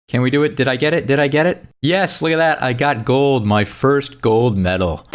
Can we do it? Did I get it? Did I get it? Yes, look at that. I got gold, my first gold medal.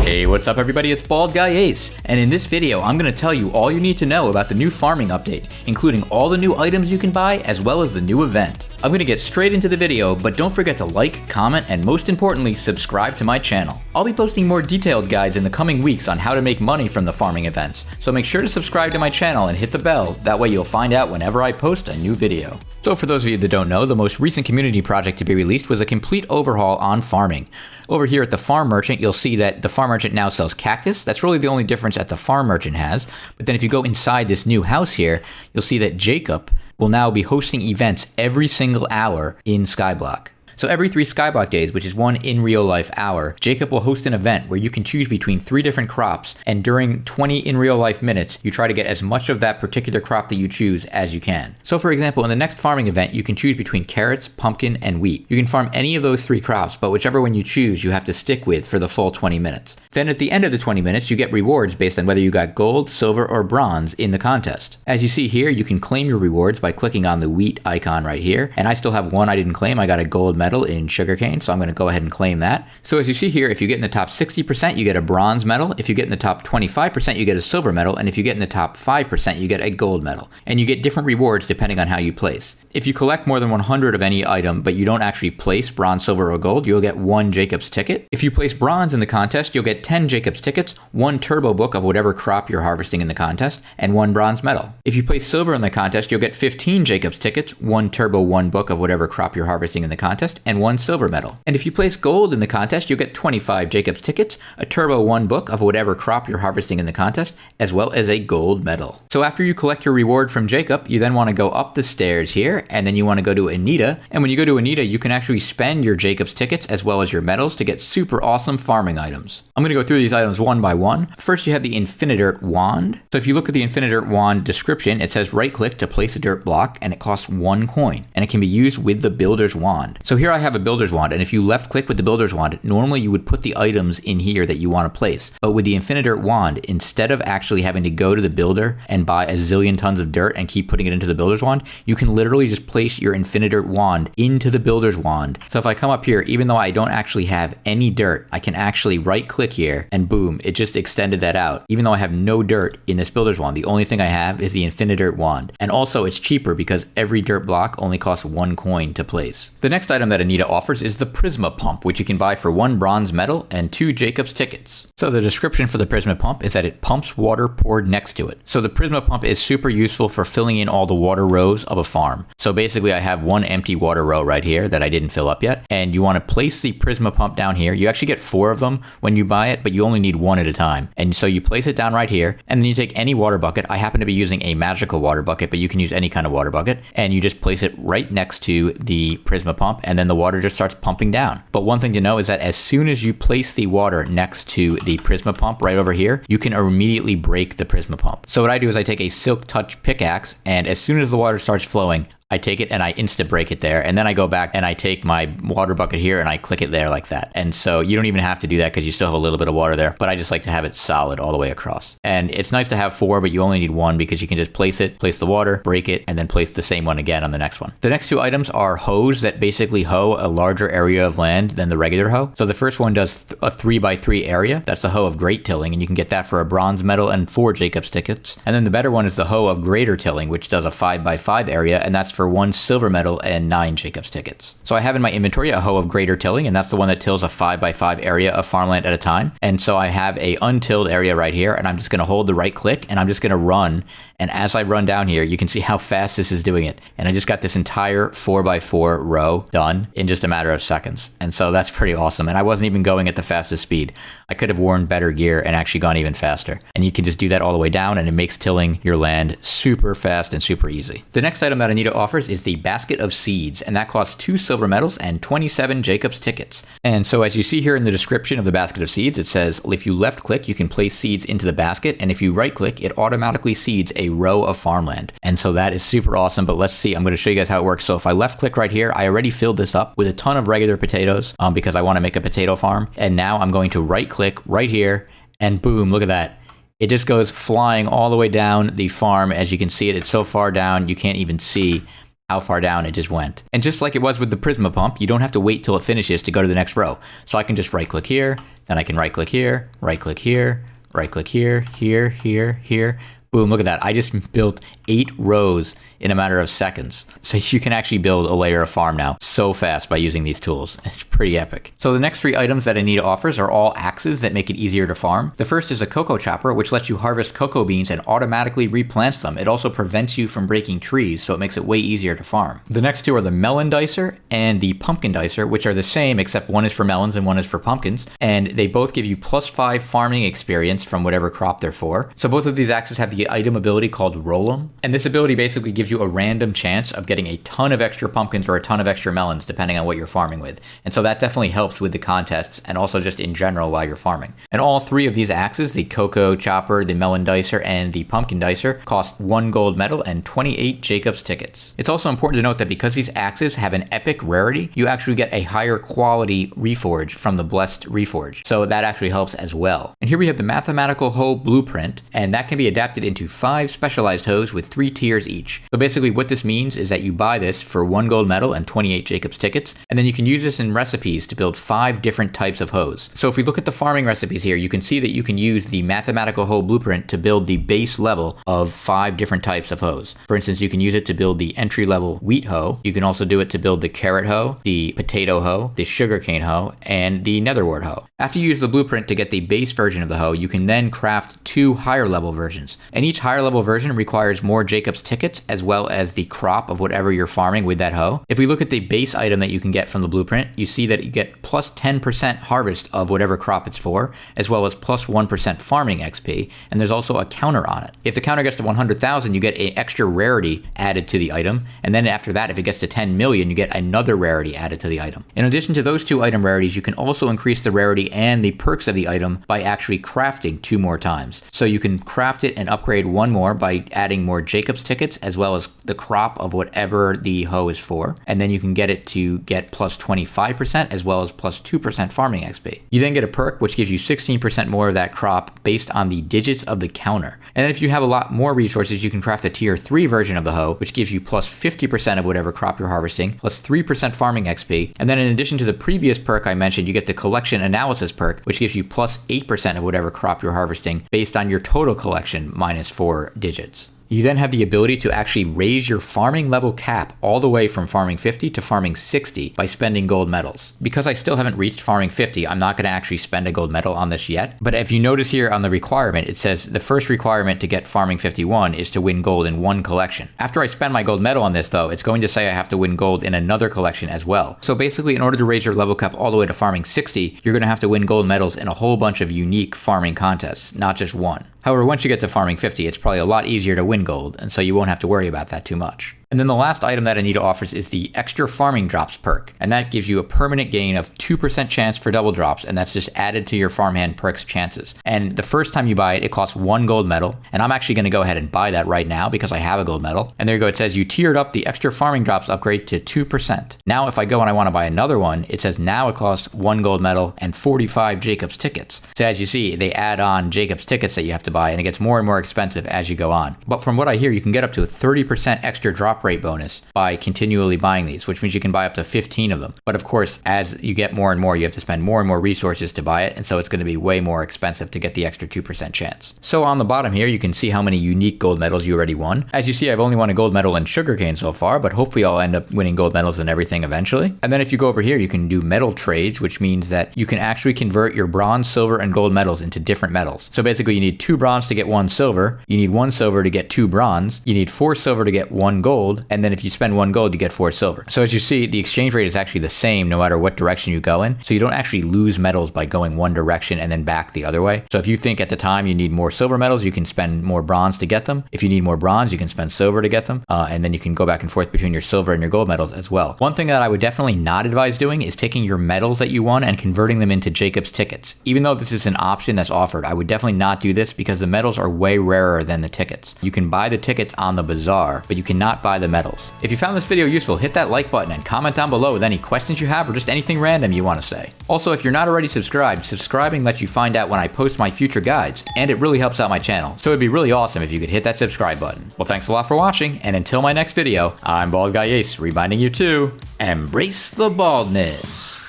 Hey, what's up everybody? It's BaldGuyAce, and in this video, I'm going to tell you all you need to know about the new farming update, including all the new items you can buy, as well as the new event. I'm going to get straight into the video, but don't forget to like, comment, and most importantly, subscribe to my channel. I'll be posting more detailed guides in the coming weeks on how to make money from the farming events, so make sure to subscribe to my channel and hit the bell, that way you'll find out whenever I post a new video. So for those of you that don't know, the most recent community project to be released was a complete overhaul on farming. Over here at the farm merchant, you'll see that the farm merchant now sells cactus. That's really the only difference that the farm merchant has. But then if you go inside this new house here, you'll see that Jacob will now be hosting events every single hour in Skyblock. So every 3 Skyblock days, which is 1 in real life hour, Jacob will host an event where you can choose between 3 different crops, and during 20 in real life minutes, you try to get as much of that particular crop that you choose as you can. So for example, in the next farming event, you can choose between carrots, pumpkin, and wheat. You can farm any of those 3 crops, but whichever one you choose, you have to stick with for the full 20 minutes. Then at the end of the 20 minutes, you get rewards based on whether you got gold, silver, or bronze in the contest. As you see here, you can claim your rewards by clicking on the wheat icon right here, and I still have one I didn't claim. I got a gold medal in sugarcane, so I'm going to go ahead and claim that. So as you see here, if you get in the top 60%, you get a bronze medal. If you get in the top 25%, you get a silver medal. And if you get in the top 5%, you get a gold medal. And you get different rewards depending on how you place. If you collect more than 100 of any item, but you don't actually place bronze, silver, or gold, you'll get 1 Jacob's ticket. If you place bronze in the contest, you'll get 10 Jacob's tickets, 1 turbo book of whatever crop you're harvesting in the contest, and 1 bronze medal. If you place silver in the contest, you'll get 15 Jacob's tickets, 1 turbo 1 book of whatever crop you're harvesting in the contest, and 1 silver medal. And if you place gold in the contest, you'll get 25 Jacob's tickets, a turbo 1 book of whatever crop you're harvesting in the contest, as well as a gold medal. So after you collect your reward from Jacob, you then want to go up the stairs here, and then you want to go to Anita. And when you go to Anita, you can actually spend your Jacob's tickets as well as your medals to get super awesome farming items. I'm going to go through these items one by one. First, you have the Infinite Wand. So if you look at the Infinite Wand description, it says right click to place a dirt block, and it costs 1 coin, and it can be used with the Builder's Wand. So here I have a Builder's Wand, and if you left click with the Builder's Wand, normally you would put the items in here that you want to place. But with the Infinite Wand, instead of actually having to go to the builder and buy a zillion tons of dirt and keep putting it into the Builder's Wand, you can literally just place your Infinite Wand into the Builder's Wand. So if I come up here, even though I don't actually have any dirt, I can actually right click here and boom, it just extended that out. Even though I have no dirt in this Builder's Wand, the only thing I have is the Infinite Wand. And also it's cheaper because every dirt block only costs 1 coin to place. The next item that Anita offers is the Prisma Pump, which you can buy for 1 bronze medal and 2 Jacob's tickets. So the description for the Prisma Pump is that it pumps water poured next to it. So the Prisma Pump is super useful for filling in all the water rows of a farm. So basically I have 1 empty water row right here that I didn't fill up yet, and you want to place the Prisma Pump down here. You actually get 4 of them when you buy it, but you only need 1 at a time. And so you place it down right here, and then you take any water bucket. I happen to be using a magical water bucket, but you can use any kind of water bucket, and you just place it right next to the Prisma Pump, and then the water just starts pumping down. But one thing to know is that as soon as you place the water next to the Prisma Pump right over here, you can immediately break the Prisma Pump. So what I do is I take a Silk Touch pickaxe, and as soon as the water starts flowing, I take it and I insta break it there, and then I go back and I take my water bucket here and I click it there like that. And so you don't even have to do that because you still have a little bit of water there, but I just like to have it solid all the way across. And it's nice to have 4, but you only need 1 because you can just place it, place the water, break it, and then place the same one again on the next one. The next 2 items are hoes that basically hoe a larger area of land than the regular hoe. So the first one does a 3x3 area. That's the hoe of great tilling, and you can get that for a bronze medal and 4 Jacob's tickets. And then the better one is the hoe of greater tilling, which does a 5x5 area, and that's for 1 silver medal and 9 Jacob's tickets. So I have in my inventory a hoe of greater tilling, and that's the one that tills a 5x5 area of farmland at a time. And so I have a untilled area right here, and I'm just going to hold the right click and I'm just going to run. And as I run down here, you can see how fast this is doing it. And I just got this entire 4x4 row done in just a matter of seconds. And so that's pretty awesome. And I wasn't even going at the fastest speed. I could have worn better gear and actually gone even faster. And you can just do that all the way down, and it makes tilling your land super fast and super easy. The next item that Anita offers is the Basket of Seeds, and that costs 2 silver medals and 27 Jacob's tickets. And so as you see here in the description of the Basket of Seeds, it says if you left click, you can place seeds into the basket, and if you right click, it automatically seeds a row of farmland. And so that is super awesome, but let's see. I'm going to show you guys how it works. So if I left click right here, I already filled this up with a ton of regular potatoes because I want to make a potato farm. And now I'm going to right click right here, and boom, look at that. It just goes flying all the way down the farm. As you can see it's so far down, you can't even see how far down it just went. And just like it was with the Prisma pump, you don't have to wait till it finishes to go to the next row. So I can just right click here, then I can right click here, right click here, right click here, here, here, here. Boom, look at that. I just built 8 rows in a matter of seconds. So you can actually build a layer of farm now so fast by using these tools. It's pretty epic. So the next 3 items that Anita offers are all axes that make it easier to farm. The first is a cocoa chopper, which lets you harvest cocoa beans and automatically replants them. It also prevents you from breaking trees, so it makes it way easier to farm. The next 2 are the melon dicer and the pumpkin dicer, which are the same, except one is for melons and one is for pumpkins. And they both give you +5 farming experience from whatever crop they're for. So both of these axes have the item ability called Roll 'em. And this ability basically gives you a random chance of getting a ton of extra pumpkins or a ton of extra melons, depending on what you're farming with. And so that definitely helps with the contests and also just in general while you're farming. And all 3 of these axes, the cocoa chopper, the melon dicer, and the pumpkin dicer, cost 1 gold medal and 28 Jacob's tickets. It's also important to note that because these axes have an epic rarity, you actually get a higher quality reforge from the Blessed Reforge. So that actually helps as well. And here we have the mathematical hoe blueprint, and that can be adapted into 5 specialized hoes with 3 tiers each. So basically what this means is that you buy this for 1 gold medal and 28 Jacob's tickets, and then you can use this in recipes to build 5 different types of hoes. So if we look at the farming recipes here, you can see that you can use the mathematical hoe blueprint to build the base level of 5 different types of hoes. For instance, you can use it to build the entry level wheat hoe. You can also do it to build the carrot hoe, the potato hoe, the sugarcane hoe, and the netherwort hoe. After you use the blueprint to get the base version of the hoe, you can then craft 2 higher level versions. And each higher level version requires more Jacob's tickets as well as the crop of whatever you're farming with that hoe. If we look at the base item that you can get from the blueprint, you see that you get +10% harvest of whatever crop it's for, as well as +1% farming XP, and there's also a counter on it. If the counter gets to 100,000, you get an extra rarity added to the item, and then after that, if it gets to 10 million, you get another rarity added to the item. In addition to those 2 item rarities, you can also increase the rarity and the perks of the item by actually crafting 2 more times. So you can craft it and upgrade 1 more by adding more Jacob's tickets as well as the crop of whatever the hoe is for, and then you can get it to get +25% as well as +2% farming XP. You then get a perk which gives you 16% more of that crop based on the digits of the counter. And then if you have a lot more resources, you can craft a tier 3 version of the hoe, which gives you +50% of whatever crop you're harvesting, +3% farming XP. And then in addition to the previous perk I mentioned, you get the collection analysis perk, which gives you +8% of whatever crop you're harvesting based on your total collection minus 4 digits. You then have the ability to actually raise your farming level cap all the way from farming 50 to farming 60 by spending gold medals. Because I still haven't reached farming 50, I'm not going to actually spend a gold medal on this yet. But if you notice here on the requirement, it says the first requirement to get farming 51 is to win gold in 1 collection. After I spend my gold medal on this though, it's going to say I have to win gold in another collection as well. So basically in order to raise your level cap all the way to farming 60, you're going to have to win gold medals in a whole bunch of unique farming contests, not just 1. However, once you get to farming 50, it's probably a lot easier to win gold, and so you won't have to worry about that too much. And then the last item that Anita offers is the extra farming drops perk. And that gives you a permanent gain of 2% chance for double drops. And that's just added to your farmhand perks chances. And the first time you buy it, it costs 1 gold medal. And I'm actually going to go ahead and buy that right now because I have a gold medal. And there you go. It says you tiered up the extra farming drops upgrade to 2%. Now, if I go and I want to buy another one, it says now it costs 1 gold medal and 45 Jacob's tickets. So as you see, they add on Jacob's tickets that you have to buy, and it gets more and more expensive as you go on. But from what I hear, you can get up to a 30% extra drop rate bonus by continually buying these, which means you can buy up to 15 of them. But of course, as you get more and more, you have to spend more and more resources to buy it, and so it's going to be way more expensive to get the extra 2% chance. So on the bottom here, you can see how many unique gold medals you already won. As you see, I've only won a gold medal in sugarcane so far, but hopefully I'll end up winning gold medals in everything eventually. And then if you go over here, you can do metal trades, which means that you can actually convert your bronze, silver, and gold medals into different metals. So basically you need 2 bronze to get 1 silver, you need 1 silver to get 2 bronze, you need 4 silver to get 1 gold, and then if you spend 1 gold, you get 4 silver. So as you see, the exchange rate is actually the same no matter what direction you go in. So you don't actually lose metals by going one direction and then back the other way. So if you think at the time you need more silver medals, you can spend more bronze to get them. If you need more bronze, you can spend silver to get them. And then you can go back and forth between your silver and your gold medals as well. One thing that I would definitely not advise doing is taking your medals that you won and converting them into Jacob's tickets. Even though this is an option that's offered, I would definitely not do this because the medals are way rarer than the tickets. You can buy the tickets on the bazaar, but you cannot buy buy the metals. If you found this video useful, hit that like button and comment down below with any questions you have or just anything random you want to say. Also, if you're not already subscribed, subscribing lets you find out when I post my future guides, and it really helps out my channel, so it'd be really awesome if you could hit that subscribe button. Well, thanks a lot for watching, and until my next video, I'm BaldGuyAce, reminding you to embrace the baldness.